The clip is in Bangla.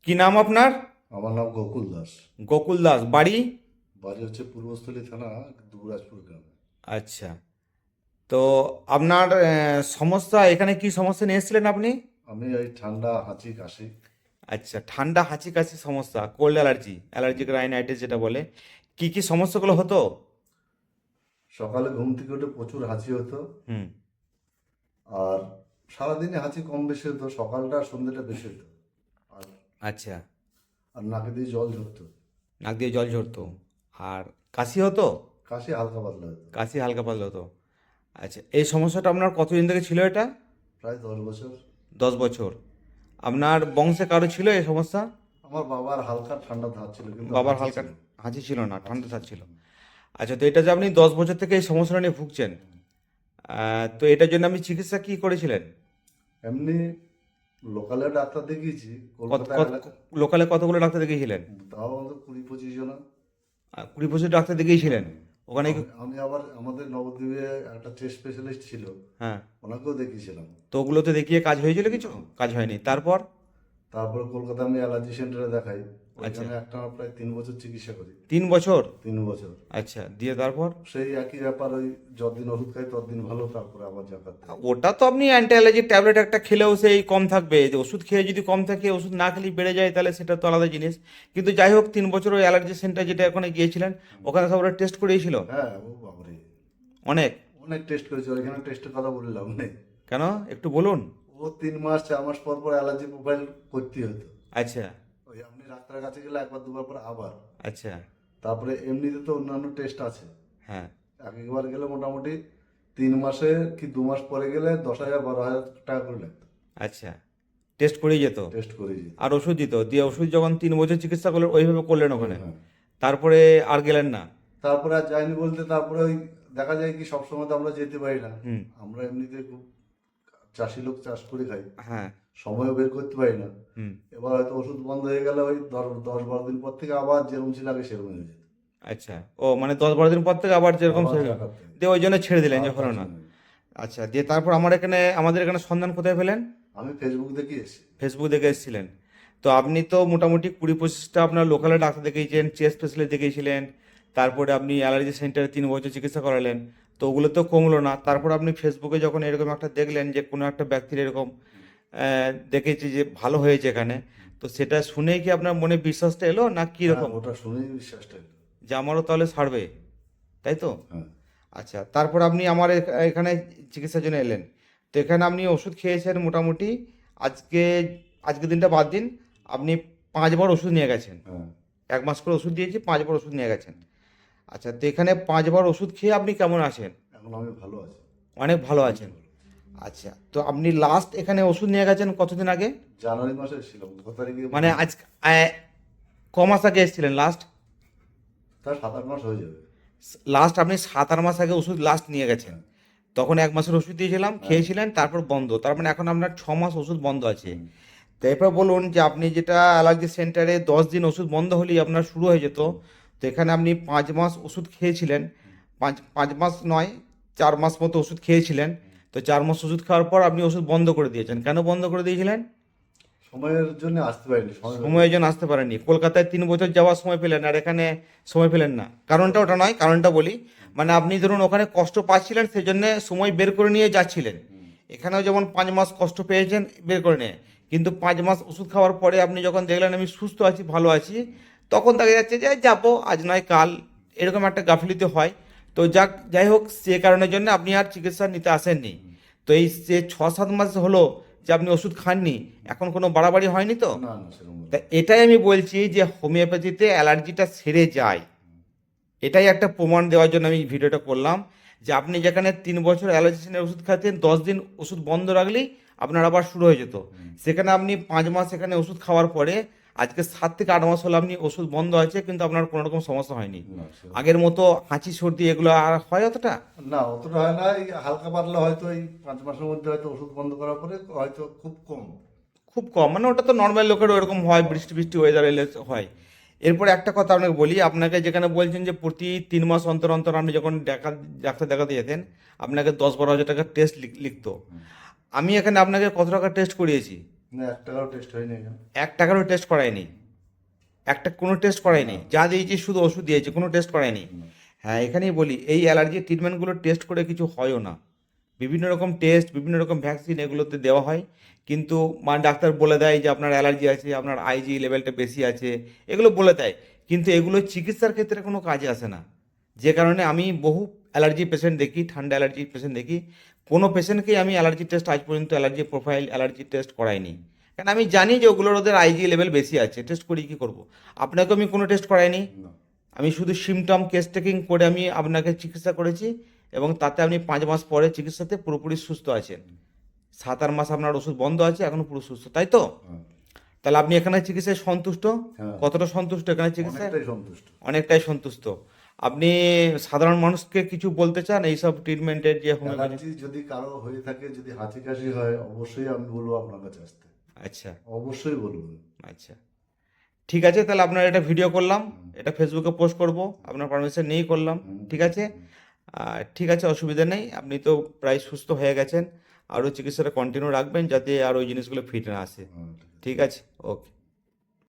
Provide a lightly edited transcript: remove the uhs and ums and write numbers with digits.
কি নাম আপনার? আমার নাম গোকুল দাস। গোকুল দাস, বাড়ি? বাড়ি হচ্ছে পূর্বস্থলী থানা, দুবরাজপুর গ্রামে। আচ্ছা। তো আপনার সমস্যা, এখানে কি সমস্যা নিয়ে এসেছিলেন আপনি? আমি এই ঠান্ডা, হাঁচি, কাশি। আচ্ছা, ঠান্ডা হাঁচি কাশি সমস্যা, কোল্ড অ্যালার্জি, অ্যালার্জিক রাইনাইটিস যেটা বলে। কি কি সমস্যাগুলো হতো? সকালে ঘুম থেকে উঠে প্রচুর হাঁচি হতো। হুম। আর সারাদিনে হাঁচি কম বেশি হতো, সকালটা আর সন্ধ্যেটা বেশি হতো। আর আচ্ছা। আর নাকে দিয়ে জল ঝরতো। নাক দিয়ে জল ঝরতো। আর কাশি হতো? কাশি হালকা পাতলা হতো। কাশি হালকা পাতলা হতো। আচ্ছা, এই সমস্যাটা আপনার কতদিন থেকে ছিল এটা? প্রায় 10 বছর। 10 বছর। আপনার বংশে কারো ছিল এই সমস্যা? আমার বাবার হালকা ঠান্ডা ধার ছিল, কিন্তু বাবার হাঁচি হালকা ছিল। হাঁচি ছিল না, হাঁচি ঠান্ডা ছিল। ছিল। আচ্ছা, তো এটা যে আপনি 10 বছর থেকে এই সমস্যাটা নিয়ে ভুগছেন, তো এটার জন্য আপনি চিকিৎসা কি করেছিলেন? এমনি লোকালে ডাক্তার দেখিয়েছি, কত কলকাতায় কত লোকালে কতগুলো ডাক্তার দেখিয়েছিলেন? তাও আমাদের 20-25 জনা। 20-25 ডাক্তার দেখিয়েছিলেন? ওখানে কি? আমি আবার আমাদের নবদ্বীপে একটা চেস্ট স্পেশালিস্ট ছিল, হ্যাঁ। ওনাকেও দেখিয়েছিলাম। তো ওগুলোতে দেখিয়ে কাজ হয়েছিল কিছু? কাজ হয়নি, তারপর? তারপরে কলকাতা আমি অ্যালার্জি সেন্টারে দেখাই, আচ্ছা। ওইখানে একটা প্রায় 3 বছর চিকিৎসা করি। 3 বছর? 3 বছর। আচ্ছা, দিয়ে তারপর? সেই একই ব্যাপার, ওই যতদিন ওষুধ খাই ততদিন ভালো, তারপরে আবার যা করতে হয়। ওটা তো আপনি অ্যান্টি অ্যালার্জিক ট্যাবলেট একটা খেলেও সেই কম থাকবে, যে ওষুধ খেয়ে যদি কম থাকে, ওষুধ না খেলে বেড়ে যায়, তাহলে সেটা তো আলাদা জিনিস। কিন্তু যাই হোক, 3 বছর ওই অ্যালার্জি সেন্টার যেটা ওখানে গিয়েছিলেন, ওখানে সব ওরা টেস্ট করিয়েছিল হ্যাঁ, ও বাবারে, অনেক। অনেক টেস্ট করেছি, ওইখানে টেস্টের কথা বললাম নেই। কেন, একটু বলুন। ও 3 মাস 4 মাস পর পর অ্যালার্জি প্রোফাইল করতে হতো। আচ্ছা। ওই আপনি ডাক্তারের কাছে গেলে একবার দুবার পর আবার। আচ্ছা। তারপরে এমনিতে তো অন্যান্য টেস্ট আছে। হ্যাঁ। একবার গেলে মোটামুটি 3 মাসে কি 2 মাস পরে গেলে 10,000 12,000 টাকা করে লাগতো। আচ্ছা, টেস্ট করেই যেত। টেস্ট করে যেত। আর ওষুধ দিত, দিয়ে ওষুধ যখন 3 বছর চিকিৎসা করলেন ওইভাবে করলেন ওখানে, হ্যাঁ। তারপরে আর গেলেন না? তারপরে আর যাইনি বলতে, তারপরে ওই দেখা যায় কি সবসময় তো আমরা যেতে পারি না। হুম। আমরা এমনিতে খুব চাষি লোক, চাষ করে খাই, হ্যাঁ। সময়ও বের করতে পারি না। হুম। এবার হয়তো ওষুধ বন্ধ হয়ে গেলে ওই 10-12 দিন পর থেকে আবার যেরকম ছিল আগে সেরকম হয়ে যেত। আচ্ছা। ও মানে 10-12 দিন পর থেকে আবার যেরকম আবার সে, যা করতে হয়। দিয়ে ওই জন্য ছেড়ে দিলেন আর যে হলো কাজ না। নেই। আচ্ছা, দিয়ে তারপর আমাদের এখানে সন্ধান কোথায় পেলেন? আমি ফেসবুক দেখে এসেছি। ফেসবুক দেখে এসেছিলেন। তো আপনি তো মোটামুটি 20-25টা আপনার লোকালে ডাক্তার দেখিয়েছেন, চেস্ট স্পেশালিস্ট দেখিয়েছিলেন, তারপরে আপনি অ্যালার্জি সেন্টারে 3 বছর চিকিৎসা করালেন, তো ওগুলো তো কমলো না। তারপর আপনি ফেসবুকে যখন এরকম একটা দেখলেন যে কোনো একটা ব্যক্তির এরকম দেখেছি যে ভালো হয়েছে এখানে, তো সেটা শুনেই কি আপনার মনে বিশ্বাসটা এলো না কি হ্যাঁ, রকম, ওটা শুনেই বিশ্বাসটা এলো। যে আমারও তাহলে সারবে, তাই তো? হ্যাঁ। আচ্ছা, তারপর আপনি আমার এখানে চিকিৎসার জন্য এলেন। তো এখানে আপনি ওষুধ খেয়েছেন মোটামুটি, আজকে আজকে দিনটা বাদ দিন, আপনি 5 বার ওষুধ নিয়ে গেছেন। হ্যাঁ, 1 মাস করে ওষুধ দিয়েছি, 5 বার ওষুধ নিয়ে গেছেন। আচ্ছা, তো এখানে 5 বার ওষুধ খেয়ে আপনি কেমন আছেন? এখন আমি ভালো আছি। অনেক ভালো অনেক আছেন। ভালো। আচ্ছা, তো আপনি লাস্ট এখানে ওষুধ নিয়ে গেছেন কতদিন আগে? জানুয়ারি মাসে ছিলাম, কত তারিখে মানে আজ ক মাস আগে এসেছিলেন লাস্ট? তার 7-8 মাস হয়ে যাবে। লাস্ট আপনি 7-8 মাস আগে ওষুধ লাস্ট নিয়ে গেছেন। হ্যাঁ। তখন 1 মাসের ওষুধ দিয়েছিলাম, হ্যাঁ। খেয়েছিলেন, তারপর বন্ধ। তার মানে এখন আপনার 6 মাস ওষুধ বন্ধ আছে। হুম। তো এরপর বলুন যে আপনি যেটা অ্যালার্জি সেন্টারে 10 দিন ওষুধ বন্ধ হলেই আপনার শুরু হয়ে যেত, তো এখানে আপনি 5 মাস ওষুধ খেয়েছিলেন। পাঁচ 5 মাস নয়, 4 মাস মতো ওষুধ খেয়েছিলেন। তো 4 মাস ওষুধ খাওয়ার পর আপনি ওষুধ বন্ধ করে দিয়েছেন। কেন বন্ধ করে দিয়েছিলেন? সময়ের জন্য আসতে পারিনি, সময় হয়ে সময়ের জন্য আসতে পারেননি। কলকাতায় 3 বছর যাওয়ার সময় পেলেন, আর এখানে সময় পেলেন না। কারণটা ওটা নয়, কারণটা বলি। মানে আপনি ধরুন ওখানে কষ্ট পাচ্ছিলেন, সেই জন্য সময় বের করে নিয়ে যাচ্ছিলেন। এখানেও যেমন 5 মাস কষ্ট পেয়েছেন, বের করে নিয়ে, কিন্তু 5 মাস ওষুধ খাওয়ার পরে আপনি যখন দেখলেন আমি সুস্থ আছি, ভালো আছি, তখন দেখা যাচ্ছে যে যাবো আজ নয় কাল, এরকম একটা গাফিলতি হয়। তো যাই হোক, সে কারণের জন্য আপনি আর চিকিৎসা নিতে আসেননি। তো এই যে 6-7 মাস হলো যে আপনি ওষুধ খাননি, এখন কোনো বাড়াবাড়ি হয়নি তো? না, না, সেরকম তা এটাই আমি বলছি যে হোমিওপ্যাথিতে অ্যালার্জিটা সেরে যায়। এটাই একটা প্রমাণ দেওয়ার জন্য আমি এই ভিডিওটা করলাম, যে আপনি যেখানে 3 বছর অ্যালার্জিনের ওষুধ খাচ্ছেন, 10 দিন ওষুধ বন্ধ রাখলেই আপনার আবার শুরু হয়ে যেত। সেখানে আপনি 5 মাস এখানে ওষুধ খাওয়ার পরে আজকে 7 থেকে 8 মাস হলো আপনি ওষুধ বন্ধ আছে, কিন্তু আপনার কোনো রকম সমস্যা হয়নি। না, সেরকম আগের মতো হাঁচি সর্দি এগুলো আর হয় অতটা? না, অতটা হয় না। এই হালকা পাতলা হয়তো এই 5 মাসের মধ্যে হয়তো ওষুধ বন্ধ করার পরে হয়তো খুব কম। খুব কম, মানে ওটা তো নর্মাল লোকের ওরকম হয়, বৃষ্টি বৃষ্টি ওয়েদার এলে হয়। এরপরে একটা কথা আপনাকে বলি, আপনাকে যেখানে বলছেন যে প্রতি 3 মাস অন্তর অন্তর আপনি যখন ডাক্তার দেখাতে যেতেন, আপনাকে 10-12 হাজার টাকার টেস্ট লিখতো। আমি এখানে আপনাকে কত টাকা টেস্ট করিয়েছি? না, 1 টাকাও টেস্ট হয়নি এখানে। 1 টাকারও টেস্ট করায়নি, কোনো টেস্ট করায়নি, যা দিয়েছি শুধু ওষুধ দিয়েছি, কোনো টেস্ট করায়নি। হ্যাঁ, এখানেই বলি এই অ্যালার্জি ট্রিটমেন্টগুলো টেস্ট করে কিছু হয়ও না। বিভিন্ন রকম টেস্ট, বিভিন্ন রকম ভ্যাকসিন এগুলোতে দেওয়া হয়, কিন্তু মানে ডাক্তার বলে দেয় যে আপনার অ্যালার্জি আছে, আপনার আইজি লেভেলটা বেশি আছে, এগুলো বলে দেয়, কিন্তু এগুলো চিকিৎসার ক্ষেত্রে কোনো কাজে আসে না। যে কারণে আমি বহু অ্যালার্জি পেশেন্ট দেখি, ঠান্ডা অ্যালার্জি পেশেন্ট দেখি, কোনো পেশেন্টকেই আমি অ্যালার্জি টেস্ট আজ পর্যন্ত অ্যালার্জি প্রোফাইল অ্যালার্জি টেস্ট করাইনি। কারণ আমি জানি যে ওগুলোর ওদের আইজি লেভেল বেশি আছে, টেস্ট করি কী করবো। আপনাকে আমি কোনো টেস্ট করাইনি, না। আমি শুধু সিমটম কেস টেকিং করে আমি আপনাকে চিকিৎসা করেছি, এবং তাতে আপনি 5 মাস পরে চিকিৎসাতে পুরোপুরি সুস্থ আছেন। 7-8 মাস আপনার ওষুধ বন্ধ আছে, এখন পুরো সুস্থ, তাই তো? হ্যাঁ, তাহলে আপনি এখানে চিকিৎসায় সন্তুষ্ট? হ্যাঁ, কতটা সন্তুষ্ট এখানে চিকিৎসায়? অনেকটাই সন্তুষ্ট। অনেকটাই সন্তুষ্ট। আপনি সাধারণ মানুষকে কিছু বলতে চান এইসব ট্রিটমেন্টের যে হোমিওপ্যাথি? অ্যালার্জি যদি কারো হয়ে থাকে, যদি হাঁচি কাশি হয়, অবশ্যই আমি বলবো আপনার কাছে আসতে। আচ্ছা, অবশ্যই বলবো। আচ্ছা, ঠিক আছে। তাহলে আপনার এটা ভিডিও করলাম, এটা ফেসবুকে পোস্ট করব, আপনার পারমিশন নিয়েই করলাম, ঠিক আছে? ঠিক আছে, অসুবিধা নেই। আপনি তো প্রায় সুস্থ হয়ে গেছেন, আরও চিকিৎসাটা কন্টিনিউ রাখবেন যাতে আর ওই জিনিসগুলো ফিট না আসে। হ্যাঁ, ঠিক আছে, ওকে।